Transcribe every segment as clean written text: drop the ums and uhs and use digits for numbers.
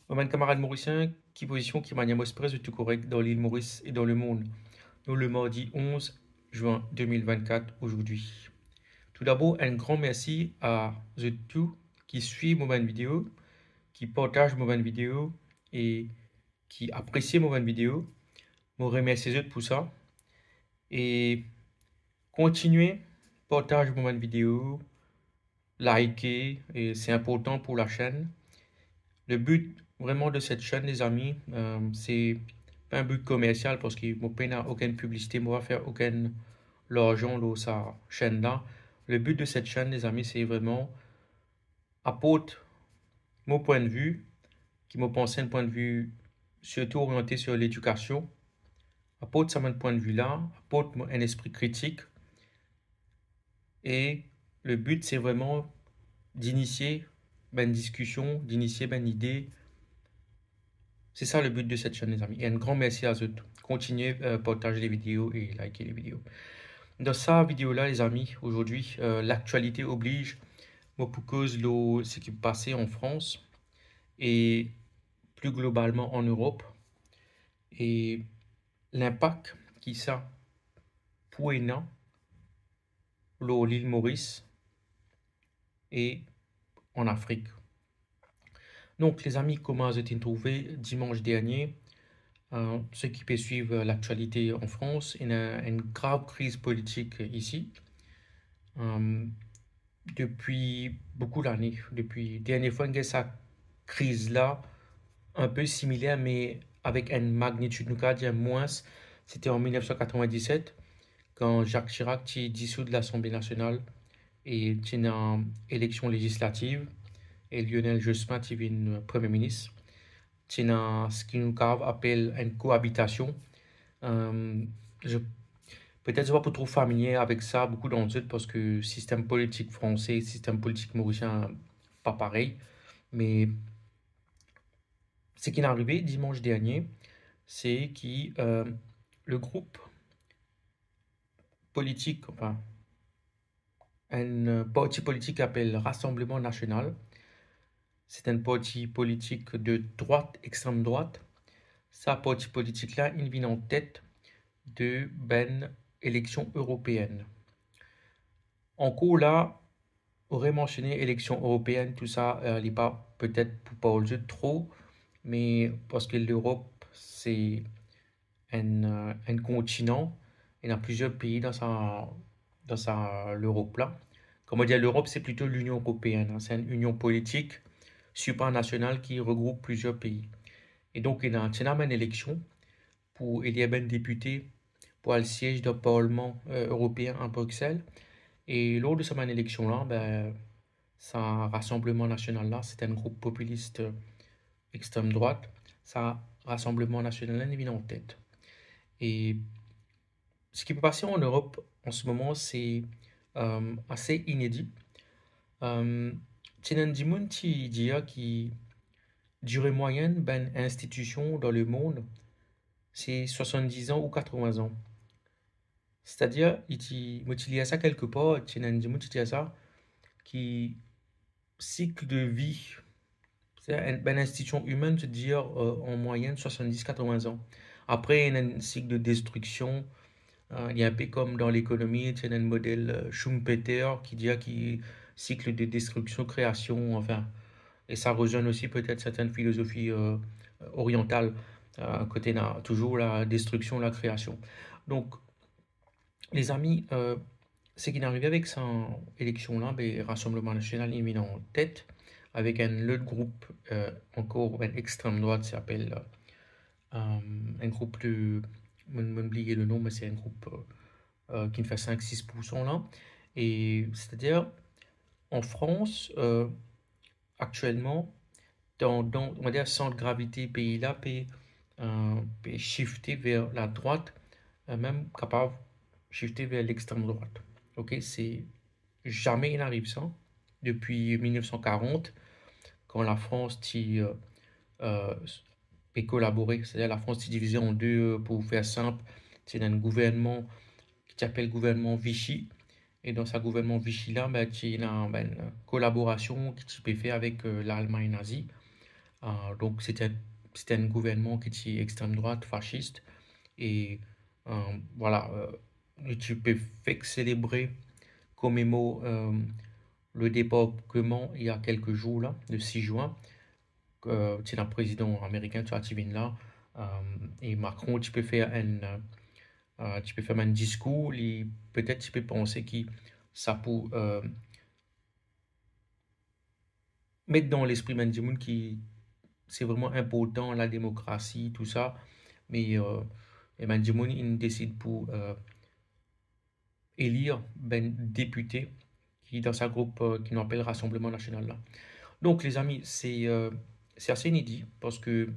Mon camarade mauricien, qui position qui manière express de tout correct dans l'île Maurice et dans le monde. Nous, le mardi 11 juin 2024, aujourd'hui. Tout d'abord, un grand merci à The Two qui suit mon vidéo, qui partage mon vidéo et qui apprécie mon vidéo. Je remercie eux pour ça. Et continuez, partage mon vidéo, likez, et c'est important pour la chaîne. Le but vraiment de cette chaîne, les amis, c'est pas un but commercial parce que mon pays n'a aucune publicité, moi, va faire aucun l'argent dans sa chaîne là. Le but de cette chaîne, les amis, c'est vraiment apporter mon point de vue, qui me pense un point de vue surtout orienté sur l'éducation, apporte ça mon point de vue là, apporte un esprit critique. Et le but, c'est vraiment d'initier une discussion, d'initier une idée. C'est ça le but de cette chaîne, les amis. Et un grand merci à eux. Continuez à partager les vidéos et liker les vidéos. Dans cette vidéo-là, les amis, aujourd'hui, l'actualité oblige, moi, pour cause de ce qui est passé en France et plus globalement en Europe et l'impact qui ça pour l'île Maurice et en Afrique. Donc, les amis, comment vous êtes trouvés dimanche dernier? Ceux qui peuvent suivre l'actualité en France, il y a une grave crise politique ici. Depuis beaucoup d'années, depuis la dernière fois que cette crise-là, un peu similaire, mais avec une magnitude, nous dire moins, c'était en 1997, quand Jacques Chirac a dissous de l'Assemblée nationale et il y a une élection législative, et Lionel Jospin est devenu Premier ministre. Il y a ce que nous appelle une cohabitation. Je Peut-être je suis pas trop familier avec ça, beaucoup d'entre eux, parce que le système politique français, le système politique mauricien, pas pareil. Mais ce qui est arrivé dimanche dernier, c'est que le groupe politique, enfin, un parti politique appelle Rassemblement National, c'est un parti politique de droite, extrême droite. Ce parti politique-là, il vient en tête de ben élection européenne. En cours là, aurait mentionné élection européenne, tout ça, il n'est pas peut-être pour pas le trop, mais parce que l'Europe, c'est un continent, il y a plusieurs pays l'Europe là. Comme on dit, l'Europe, c'est plutôt l'Union européenne, hein, c'est une union politique supranationale qui regroupe plusieurs pays. Et donc, il y a une élection pour élire un député pour le siège du Parlement européen à Bruxelles. Et lors de cette élection-là, ben, ça Rassemblement national-là, c'est un groupe populiste extrême droite. Ça Rassemblement national est mis en tête. Et ce qui peut passer en Europe en ce moment, c'est assez inédit. C'est un monde qui dit qui durée moyenne ben institution dans le monde, c'est 70 ans ou 80 ans. C'est-à-dire, il y a ça quelque part, il y a ça qui cycle de vie, c'est une institution humaine, se dire en moyenne 70-80 ans. Après, il y a un cycle de destruction. Il y a un peu comme dans l'économie, il y a un modèle Schumpeter qui dit qui cycle de destruction, création, enfin. Et ça rejoint aussi peut-être certaines philosophies orientales, côté toujours la destruction, la création. Donc, les amis, ce qui est arrivé avec cette élection-là, ben, Rassemblement national est mis en tête, avec un autre groupe, encore une extrême droite, qui s'appelle un groupe de. Je vais oublier le nom, mais c'est un groupe qui fait 5-6% là. Et c'est-à-dire, en France, actuellement, on va dire, centre de gravité pays là, peut shifter vers la droite, même capable de shifter vers l'extrême droite. Ok, c'est jamais il arrive ça depuis 1940, quand la France euh, est collaborée, c'est-à-dire la France est divisée en deux, pour faire simple, c'est un gouvernement qui s'appelle gouvernement Vichy. Et dans ce gouvernement Vichy là, ben, il y a une collaboration qui peut faire avec l'Allemagne nazie. Donc, c'était un gouvernement qui était extrême droite, fasciste. Et voilà, tu peux faire célébrer, commémorer le débarquement il y a quelques jours, là, le 6 juin. C'est un président américain, tu as là. euh, et Macron, tu peux faire un discours, et peut-être tu peux penser que ça peut mettre dans l'esprit même du monde qui c'est vraiment important la démocratie, tout ça. Mais et ben, du monde, il décide pour élire ben député qui dans sa groupe qui nous appelle Rassemblement National là. Donc les amis, c'est assez inédit parce que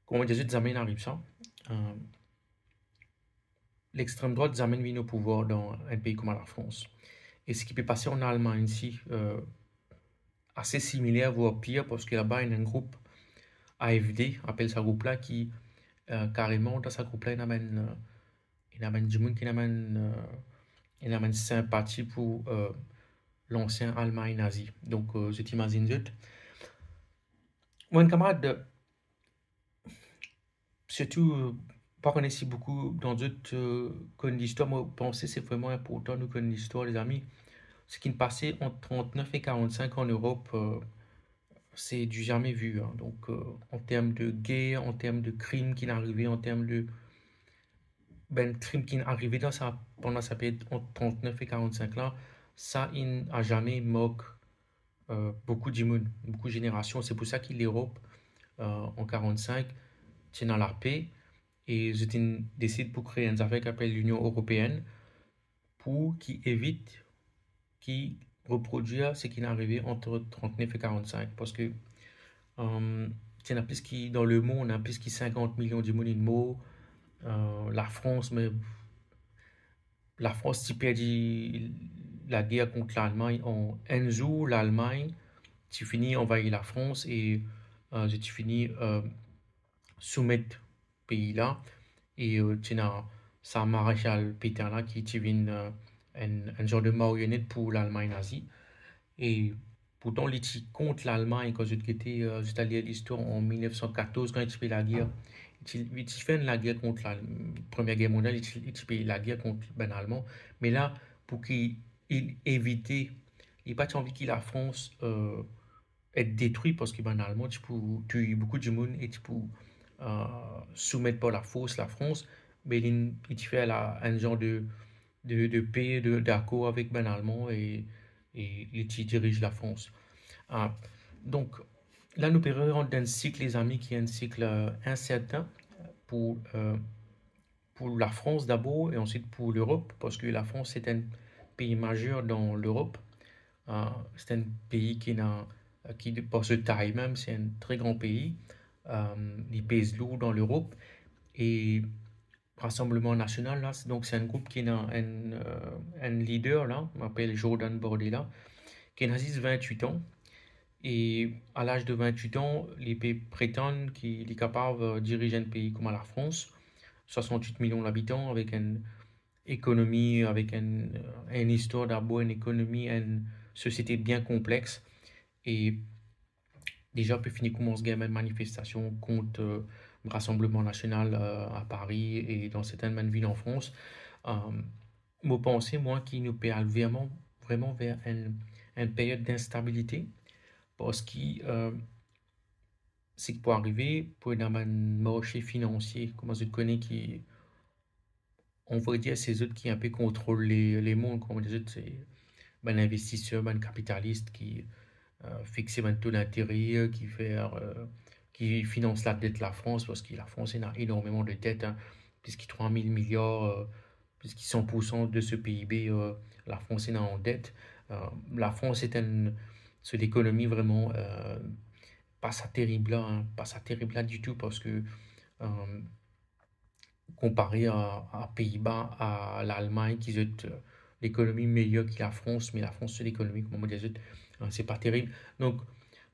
comme des autres jamais arrive ça. Euh, L'extrême droite amène vient au pouvoir dans un pays comme la France. Et ce qui peut passer en Allemagne ici, assez similaire, voire pire, parce que là-bas, il y a un groupe AFD, appelle ce groupe-là, qui carrément, dans ce groupe-là, il amène du monde qui il amène sympathie pour l'ancien Allemagne nazi. Donc, je t'imagine, mon camarade, surtout, pas qu'on ait beaucoup dans d'autres connaissent l'histoire, moi, penser c'est vraiment important, nous connaissons l'histoire, les amis. Ce qui ne passait entre 39 et 45 en Europe, c'est du jamais vu, hein. Donc, en termes de guerre, en termes de crimes qui n'arrivaient, en termes de crimes qui n'arrivaient pendant sa période entre 39 et 45 là, ça, il n'a jamais moqué beaucoup d'immunes, beaucoup de générations. C'est pour ça que l'Europe, en 45, tient dans la paix et ils décident pour créer une affaire qui s'appelle l'Union européenne pour qui évite qui reproduire ce qui est arrivé entre 39 et 45 parce que il y en a plus qui dans le monde, on a plus qui 50 millions de mots. La France, mais la France qui perdit la guerre contre l'Allemagne en un jour, l'Allemagne, tu finis envahir la France et tu finis soumettre le pays là et tu as ça maréchal Pétain là qui tu vient un genre de marionnette pour l'Allemagne nazie et pourtant il était contre l'Allemagne quand j'étais allé à l'histoire en 1914 quand il fait la guerre il fait la guerre contre la Première Guerre mondiale il fait la guerre contre ben allemand mais là pour qu'il éviter il n'a pas envie que la France être détruit parce que ben allemand tu peux tuer beaucoup de monde et tu peux euh, soumettre par la force la France mais il fait un genre de paix d'accord avec ben allemand et il dirige la France. Ah, donc, là, nous pourrions rentrer dans un cycle, les amis, qui est un cycle incertain pour, euh, pour la France d'abord et ensuite pour l'Europe, parce que la France est un pays majeur dans l'Europe. C'est un pays qui, par ce taille même, c'est un très grand pays. Il pèse lourd dans l'Europe. Et Rassemblement National, là, c'est un groupe qui a un leader, là, on m'appelle Jordan Bordella, qui a 28 ans. Et à l'âge de 28 ans, les pays prétendent qu'il est capable de diriger un pays comme la France, 68 millions d'habitants, avec une économie, avec une histoire d'abord, une économie, une société bien complexe. Et déjà, peut finir comment se une manifestation contre le Rassemblement national à Paris et dans certaines villes en France. Euh, Moi, penser, moi, qui nous peut aller vraiment vers une période d'instabilité parce que c'est que pour arriver pour un marché financier, comment je connais qui, on va dire, c'est eux qui un peu contrôlent les mondes, comme les autres, c'est ben investisseur, ben capitaliste qui fixe ben taux d'intérêt, qui finance la dette de la France, parce que la France a énormément de dettes, hein, puisqu'il 3000 milliards, puisqu'il 100% de ce PIB, la France est en dette. Euh, la France c'est l'économie vraiment pas ça terrible là, hein, pas ça terrible là du tout parce que euh, comparé à Pays-Bas, à l'Allemagne, qui est l'économie meilleure que la France, mais la France c'est l'économie, comme on dit, c'est pas terrible. Donc,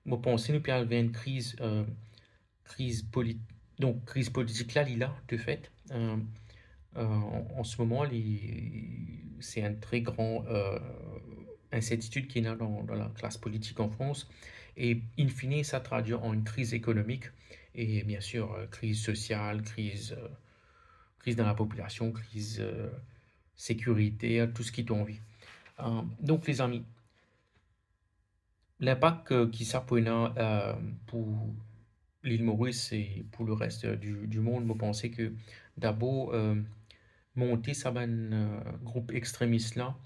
moi pensez nous puis une crise politique. Donc, crise politique là, il là, de fait. En ce moment, c'est un très grand incertitude qui est là dans la classe politique en France. Et in fine, ça traduit en une crise économique et bien sûr, crise sociale, crise dans la population, crise sécuritaire, tout ce qui t'en envie. Donc, les amis, l'impact qui ça peut avoir, pour l'île Maurice et pour le reste du monde, je pense que d'abord, monter ça ben, groupe extrémiste là,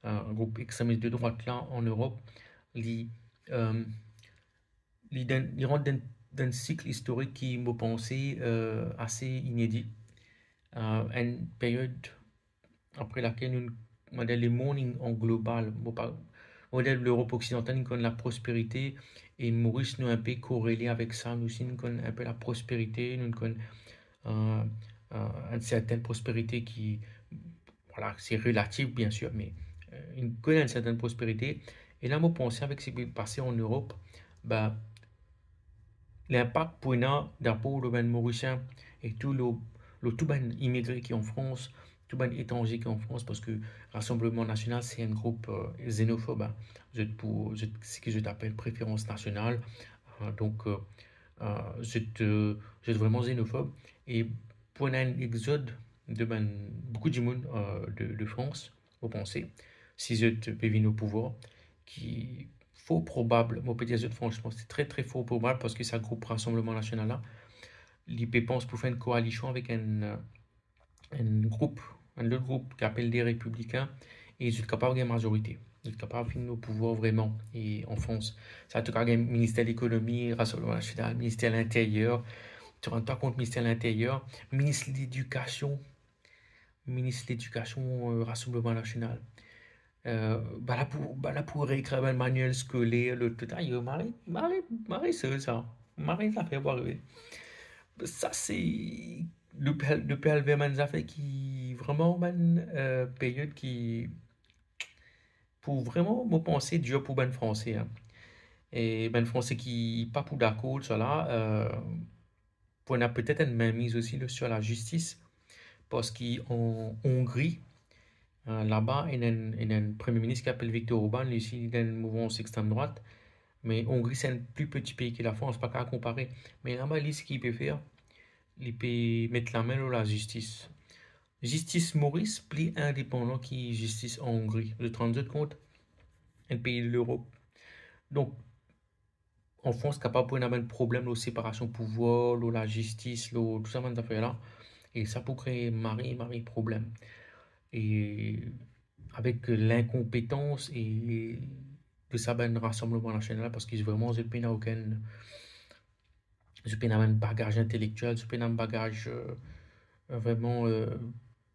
un groupe extrémiste de droite là en Europe, il euh, il rentre dans un cycle historique qui me pensait assez inédit. Une période après laquelle nous, modèle le monde en global, modèle de l'Europe occidentale, nous connaît la prospérité et Maurice nous un peu corrélé avec ça. Nous aussi, nous connaissons un peu la prospérité, nous connaissons euh, une certaine prospérité qui, voilà, c'est relatif bien sûr, mais une connaît une certaine prospérité. Et là, moi, pensais avec ce qui est passé en Europe, bah, l'impact pour nous, d'abord le ben mauricien et tout ben immigré qui est en France, tout ben étranger qui est en France, parce que Rassemblement National, c'est un groupe xénophobe. Hein. Ce que je t'appelle préférence nationale. Donc, je suis vraiment xénophobe. Et pour un exode de ben, beaucoup de monde de France, vous pensez, si je te pévine au pouvoir, qui faux probable, mon petit franchement, c'est très très faux probable parce que ça groupe Rassemblement National là. L'IP pense pour faire une coalition avec un groupe, un autre groupe qui appelle des Républicains et ils sont capables de gagner majorité. Ils sont capables de finir au pouvoir vraiment. Et en France, ça a tout cas gagné ministère de l'économie, Rassemblement National, ministère de l'Intérieur, tu rends pas compte ministère de l'Intérieur, ministre de l'Éducation, Rassemblement National. Bah là pour réécrire un manuel scolaire, le tout, ah, Marie, c'est ça. Marie, ça fait voir. Ça, c'est le PLV, man, ça fait qui vraiment, man, période qui, pour vraiment, me penser dur pour ben français. Hein. Et ben français qui, pas pour d'accord, cela, pour on a peut-être une mainmise aussi là, sur la justice, parce qu'en Hongrie, là-bas, il y a un premier ministre qui s'appelle Viktor Orban, lui aussi, il a une mouvance extrême droite. Mais Hongrie, c'est un plus petit pays que la France, pas qu'à comparer. Mais là-bas, lui, ce qu'il peut faire, il peut mettre la main sur la justice. Justice Maurice, plus indépendant qui justice en Hongrie. De 32 compte, un pays de l'Europe. Donc, en France, capable pour un problème de séparation de pouvoir, de la justice, tout ça, ces affaires-là. Et ça peut créer problème. Et avec l'incompétence et de ça, ben, Rassemblement National, parce qu'ils vraiment, je n'ai aucun, je n'ai un bagage intellectuel, je n'ai un bagage vraiment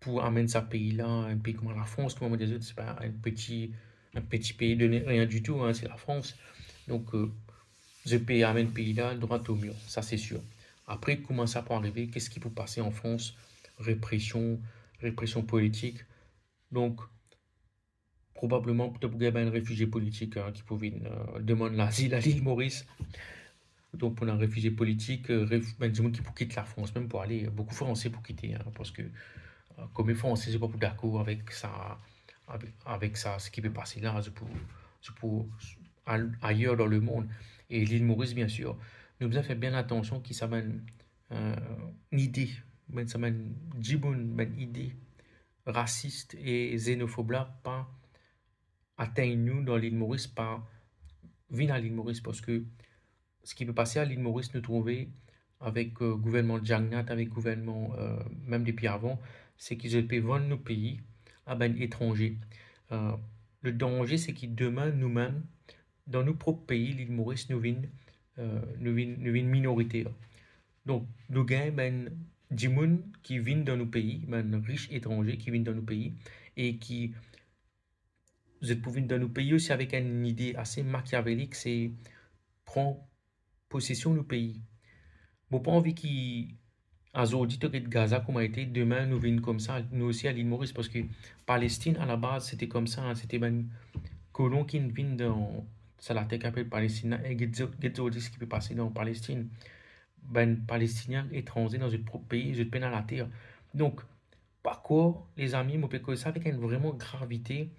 pour amener ce pays-là, un pays comme la France, comme on dit, c'est pas un petit pays de rien du tout, hein, c'est la France. Donc, je peux amener le pays-là droit au mur, ça c'est sûr. Après, comment ça peut arriver? Qu'est-ce qui peut passer en France? Répression, répression politique. Donc, probablement peut-être qu'il y a un réfugié politique qui pouvait demander l'asile à l'île Maurice. Donc pour un réfugié politique, ben, du monde qui pour quitter la France, même pour aller, beaucoup de Français pour quitter, hein, parce que comme les Français, je ne suis pas d'accord avec ça, avec ça, ce qui peut passer là, je pour ailleurs dans le monde. Et l'île Maurice, bien sûr, nous devons faire bien attention qu'il s'amène une idée, ben, ça mène une idée raciste et xénophobe là, pas atteindre nous dans l'île Maurice, pas venir à l'île Maurice, parce que ce qui peut passer à l'île Maurice, nous trouver avec le gouvernement de Jagnat, avec le gouvernement même depuis avant, c'est qu'ils peuvent vendre nos pays à ben étrangers. Euh, le danger, c'est que demain, nous-mêmes, dans nos propres pays, l'île Maurice, nous vînes minorité. Là. Donc, nous gagnons ben, des gens qui viennent dans nos pays, ben, riches étrangers qui viennent dans nos pays, et qui, vous êtes pour venir dans nos pays aussi avec une idée assez machiavélique, c'est prendre possession de nos pays. Bon, pas envie qu'ils aujourd'hui de Gaza comme a été demain nous venons comme ça nous aussi à l'île Maurice parce que Palestine à la base c'était comme ça hein, c'était ben colon qui viennent dans ça la terre qu'appelle Palestine et qu'est-ce qui peut passer dans Palestine ben Palestiniens étrangers dans un propre pays je peine à la terre donc par quoi les amis moi que ça avec une vraiment gravité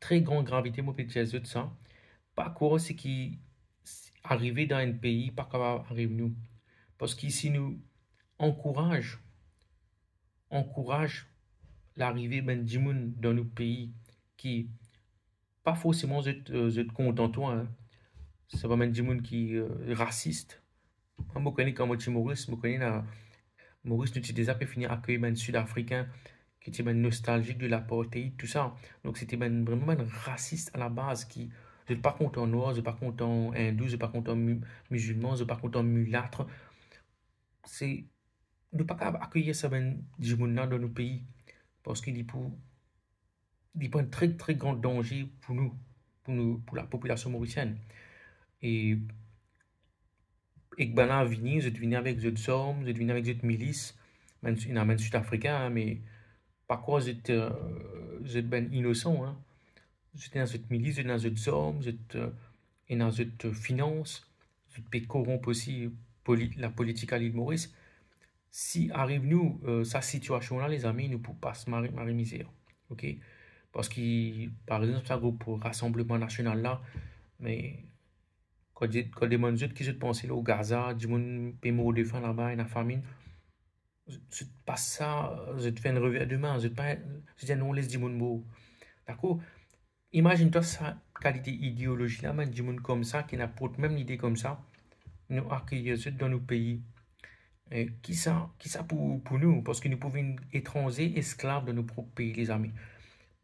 très grande gravité moi peut dire ça par quoi c'est qui arriver dans un pays, pas capable d'arriver nous. Parce qu'ici, nous encourage l'arrivée ben, du monde dans nos pays qui, pas forcément, vous êtes content, toi, hein. C'est pas même du monde qui est raciste. Moi, je connais quand moi, Maurice, je connais, Maurice, nous, déjà pu finir accueillir ben, Sud-Africain qui était ben, nostalgique de l'apartheid, tout ça. Donc, c'était ben, vraiment ben, raciste à la base qui. Vous n'êtes pas content noir, vous n'êtes pas content hindou, vous n'êtes pas content musulman, vous n'êtes pas content mulâtre. C'est ne pas capable accueillir ça ben, du monde là dans nos pays. Parce qu'il est pour un très très grand danger pour nous, pour la population mauricienne. Et, et que ben là, venir, vous êtes venu avec des hommes, vous êtes venu avec des milices, il y en a même sud-africain, hein, mais par quoi vous êtes ben innocent, hein. Vous êtes dans cette milice, vous êtes dans cette hommes, vous êtes et dans cette finance, vous êtes corrompre aussi la politique à l'île Maurice. Si arrive nous, sa situation là, les amis, nous ne pouvons pas se marier misère. Ok? Parce que, par exemple, ça groupe pour Rassemblement National là, mais quand des gens qui se pensent là au Gaza, du monde peut mourir de faim là-bas, la famine, c'est pas ça, je te fais une revers de main, je te dis non, laisse du monde mourir. D'accord? Imagine-toi sa qualité idéologie là, du monde comme ça, qui n'a pas même idée comme ça, nous accueillir dans nos pays. Et qui ça pour nous? Parce que nous pouvons être étrangers, esclaves de nos propres pays, les amis.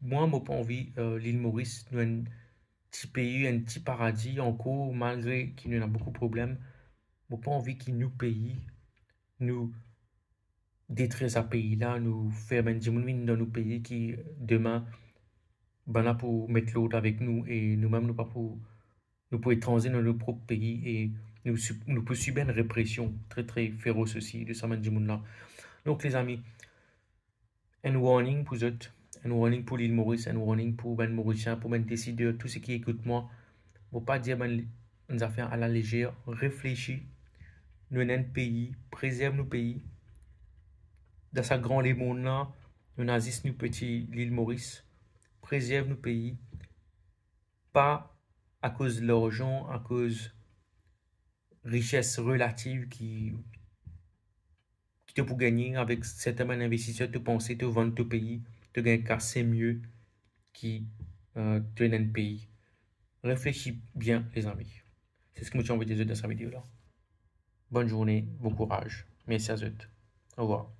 Moi, je n'ai pas envie, l'île Maurice, nous un petit pays, un petit paradis encore, malgré qu'il y a beaucoup de problèmes. Je n'ai pas envie qu'il nous pays, nous détruire ce pays-là, nous faire ben, du monde dans nos pays qui, demain, ben là pour mettre l'autre avec nous et nous-mêmes, nous pour étrangers dans nos propres pays et nous pouvons subir une répression très très féroce aussi de ce du monde-là. Donc, les amis, un warning pour eux, un warning pour l'île Maurice, un warning pour ben Mauriciens, pour ben décideurs, tous ceux qui écoutent moi. Ne pas dire ben, une affaire à la légère, réfléchis, nous sommes un pays, préserve nos pays. Dans sa grande monde là, nous nazis nous petit l'île Maurice, préserve nos pays, pas à cause de l'argent, à cause richesse relative qui te pour gagner avec certains investisseurs, te penser, te vendre ton pays, te gagner casser mieux qui te un pays. Réfléchis bien, les amis. C'est ce que je envie de dire dans cette vidéo-là. Bonne journée, bon courage. Merci à vous. Au revoir.